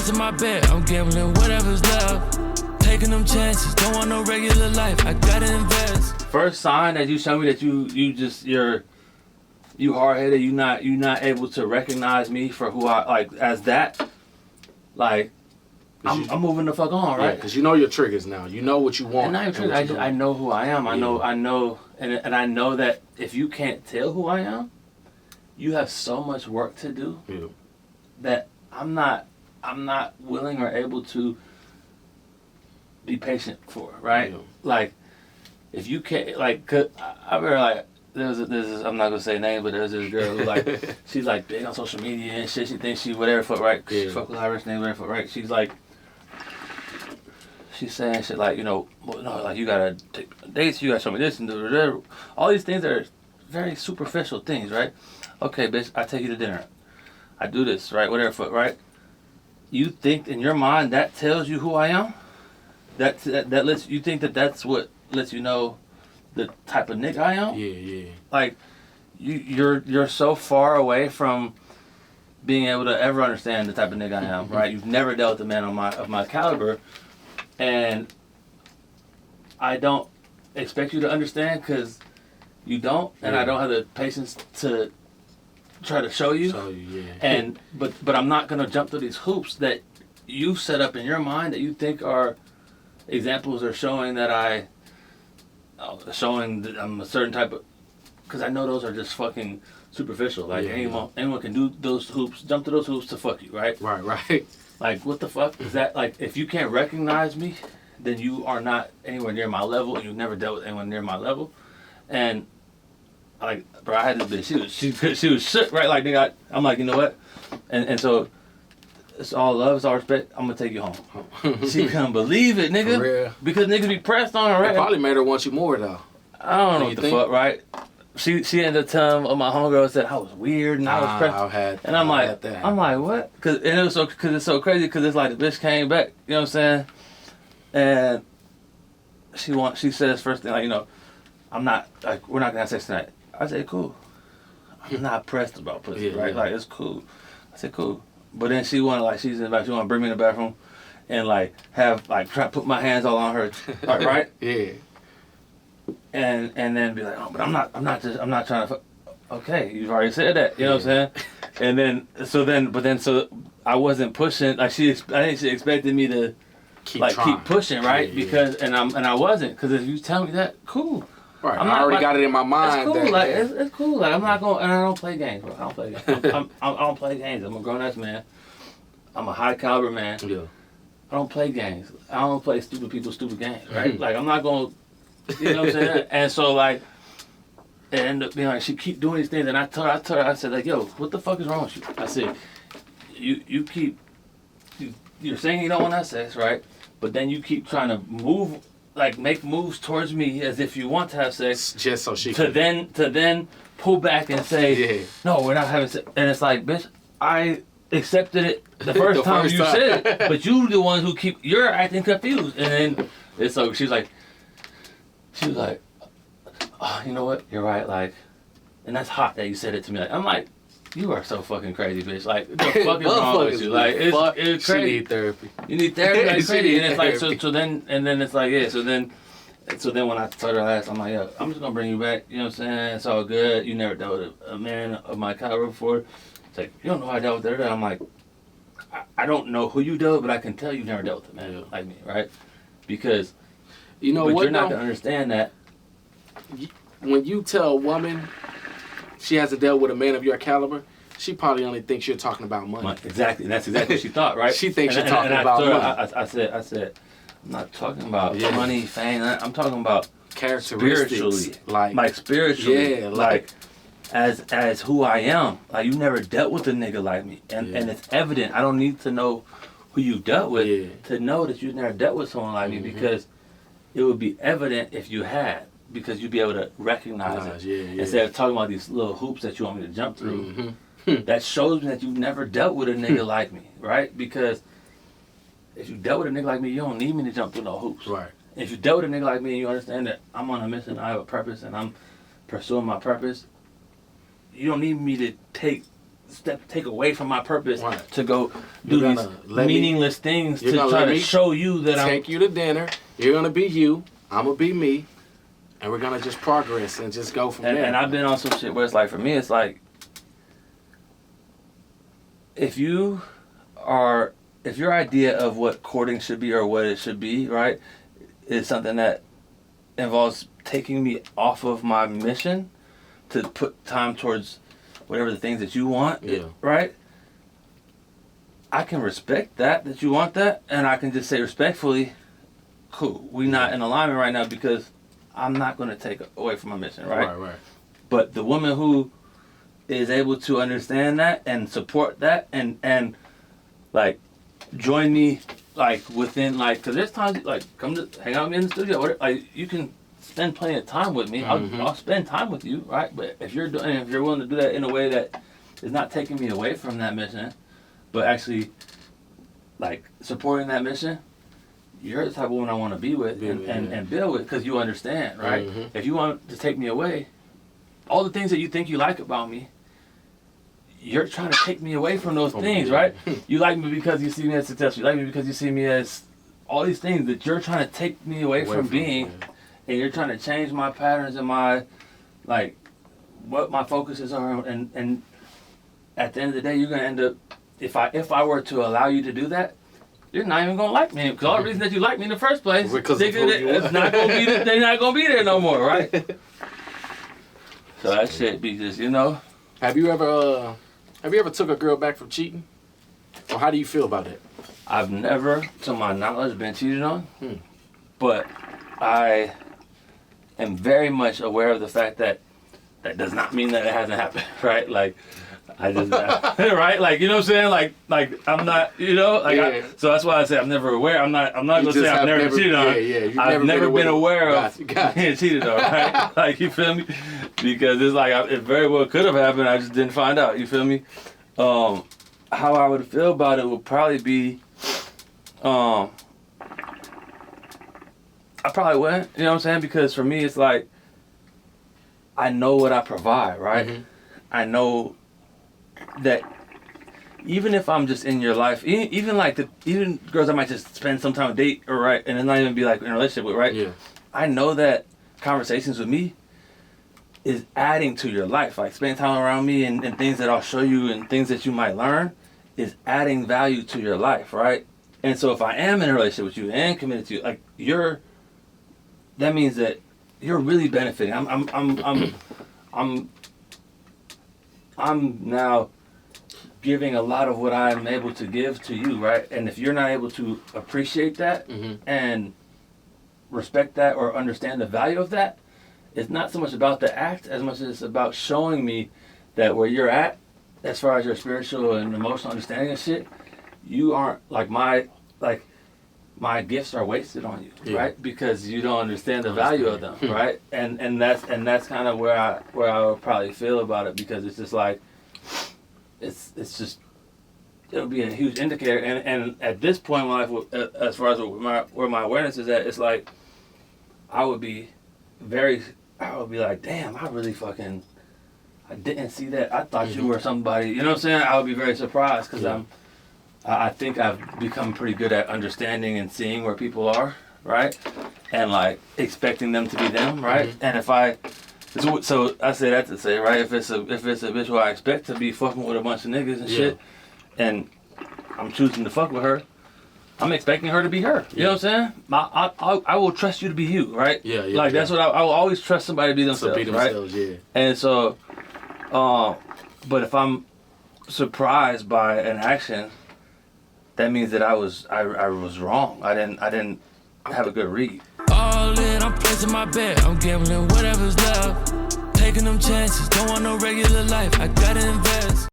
cards in my bed, I'm gambling whatever's left. Taking them chances, don't want no regular life, I gotta invest. First sign that you show me that you hard-headed, you not able to recognize me for who I like as that, like I'm moving the fuck on, right? Because you know your triggers now. You know what you want. And I know who I am. I know, and I know that if you can't tell who I am, you have so much work to do that I'm not willing or able to be patient for, right? Yeah. Like, if you can't, like, cause I remember, like, there's I'm not gonna say names, but there's this girl who, like, she's, like, big on social media and shit. She thinks she whatever fuck, right? She fuck with Irish name, whatever fuck, right? She's, like, she's saying shit like, you know, well, no, like, you gotta take dates, you gotta show me this, and all these things are very superficial things, right? Okay, bitch, I take you to dinner. I do this, right? Whatever fuck, right? You think in your mind that tells you who I am? That lets you think that's what lets you know the type of nigga I am? Yeah. Like, you're so far away from being able to ever understand the type of nigga I am, right? You've never dealt with a man of my caliber, and I don't expect you to understand because you don't, and I don't have the patience to try to show you. And but I'm not gonna jump through these hoops that you set up in your mind that you think are examples or showing that I'm a certain type of, because I know those are just fucking superficial. Like anyone can do those hoops, jump through those hoops to fuck you, right? Right. Like, what the fuck is that? Like, if you can't recognize me, then you are not anywhere near my level, and you've never dealt with anyone near my level. And like, bro, I had this bitch. She was shook, right? Like, nigga, I'm like, you know what? And so it's all love, it's all respect. I'm gonna take you home. She couldn't believe it, nigga. For real. Because niggas be pressed on her, right? It probably made her want you more though. I don't know what the fuck, right? She ended up telling my homegirl said I was weird and I was pressed. And I'm like, what? Cause it's so crazy because it's like the bitch came back, you know what I'm saying? And she says first thing, like, you know, I'm not, like, we're not gonna have sex tonight. I said, cool. I'm not pressed about pussy, right? Like, it's cool. I said, cool. But then she wanna bring me in the bathroom and like have like try to put my hands all on her, right? Yeah. And then be like, oh, but I'm not trying to. Okay, you've already said that, you know what I'm saying? And then so I wasn't pushing. Like, I think she expected me to keep pushing, right? Yeah. Because I wasn't. Because if you tell me that, cool. Right. I already got it in my mind. It's cool. Like, it's cool. Like, I'm not going, and I don't play games, bro. I don't play games. I don't play games. I'm a grown ass man. I'm a high caliber man. Yeah. I don't play games. I don't play stupid people stupid games, right? Like, I'm not going. You know what I'm saying? And so, like, it ended up being like, she keep doing these things, and I told her, I said, like, yo, what the fuck is wrong with you? I said, you're saying you don't want to have sex, right? But then you keep trying to make moves towards me as if you want to have sex. Just so she to then pull back and say, no, we're not having sex. And it's like, bitch, I accepted it the first time you said it, but you the one who you're acting confused. And then it's so she was like, oh, you know what? You're right. Like, and that's hot that you said it to me. Like, I'm like, you are so fucking crazy, bitch. Like, what the fuck is wrong with you? Like, it's crazy. She need therapy. You need therapy, like crazy. And it's like, so then it's like, yeah. So then when I told her last, I'm like, yeah, I'm just gonna bring you back. You know what I'm saying? It's all good. You never dealt with a man of my caliber before. It's like, you don't know how I dealt with her. I'm like, I don't know who you dealt with, but I can tell you never dealt with a man like me, right? Because you know but what? You're not gonna understand that. When you tell a woman she hasn't dealt with a man of your caliber, she probably only thinks you're talking about money. Exactly, and that's exactly what she thought, right? She thinks you're talking about money. I said, I'm not talking about money, fame. I'm talking about characteristics, spiritually, like spiritually, like as who I am. Like, you never dealt with a nigga like me, and it's evident. I don't need to know who you dealt with to know that you never dealt with someone like me, because it would be evident if you had, because you'd be able to recognize it instead of talking about these little hoops that you want me to jump through. That shows me that you've never dealt with a nigga like me, right? Because if you dealt with a nigga like me, you don't need me to jump through no hoops. Right. If you dealt with a nigga like me and you understand that I'm on a mission, I have a purpose, and I'm pursuing my purpose, you don't need me to take take away from my purpose Right. to go do these meaningless things to try to show you that I'm... Take you to dinner. You're going to be you. I'm going to be me. And we're going to just progress and just go from there. And I've been on some shit where it's like, for me, it's like, if your idea of what courting should be or what it should be, right, is something that involves taking me off of my mission to put time towards whatever the things that you want, right? I can respect that you want that, and I can just say respectfully, cool, we not in alignment right now because I'm not going to take away from my mission, right? Right. But the woman who is able to understand that and support that and like join me like within like, because there's times like come to hang out with me in the studio, whatever, like you can spend plenty of time with me. I'll spend time with you, right? But if you're willing to do that in a way that is not taking me away from that mission, but actually like supporting that mission, you're the type of woman I want to be with and build with, because you understand, right? If you want to take me away, all the things that you think you like about me, you're trying to take me away from those things, right? You like me because you see me as successful. You like me because you see me as all these things that you're trying to take me away from being, and you're trying to change my patterns and my, like, what my focuses are. And at the end of the day, you're gonna end up, if I were to allow you to do that, you're not even gonna like me, because all the reason that you like me in the first place, it's not gonna be, they're not gonna be there no more, right? So that shit be just, you know. Have you ever took a girl back from cheating? Or how do you feel about it? I've never, to my knowledge, been cheated on. But I am very much aware of the fact that that does not mean that it hasn't happened, right? Like, I just, right? Like, you know what I'm saying? Like I'm not, you know? Like, so that's why I say I'm never aware. I'm not going to say I've never cheated on. I've never been aware of being cheated on, right? Like, you feel me? Because it's like, it very well could have happened. I just didn't find out, you feel me? How I would feel about it would probably be, I probably wouldn't, you know what I'm saying? Because for me, it's like, I know what I provide, right? I know that even if I'm just in your life, even girls I might just spend some time with date, or right, and then not even be like in a relationship with, right? I know that conversations with me is adding to your life. Like spending time around me and things that I'll show you and things that you might learn is adding value to your life, right? And so if I am in a relationship with you and committed to you, like that means that you're really benefiting. I'm now giving a lot of what I'm able to give to you, right? And if you're not able to appreciate that and respect that or understand the value of that, it's not so much about the act as much as it's about showing me that where you're at, as far as your spiritual and emotional understanding of shit, you aren't like my gifts are wasted on you, right? Because you don't understand the value of them, right? And that's kind of where I would probably feel about it, because it's just like it's just, it'll be a huge indicator. And at this point in my life, as far as where my awareness is at, it's like I would be like, damn, I didn't see that. I thought you were somebody, you know what I'm saying? I would be very surprised, because I think I've become pretty good at understanding and seeing where people are, right? And like expecting them to be them, right? And so I say that to say, right? If it's a bitch who I expect to be fucking with a bunch of niggas and shit, and I'm choosing to fuck with her, I'm expecting her to be her. You know what I'm saying? I will trust you to be you, right? Like that's what I will always trust somebody to be themselves, right? And so, but if I'm surprised by an action, that means that I was wrong. I didn't have a good read. All in, I'm placing my bet. I'm gambling whatever's left. Taking them chances. Don't want no regular life. I gotta invest.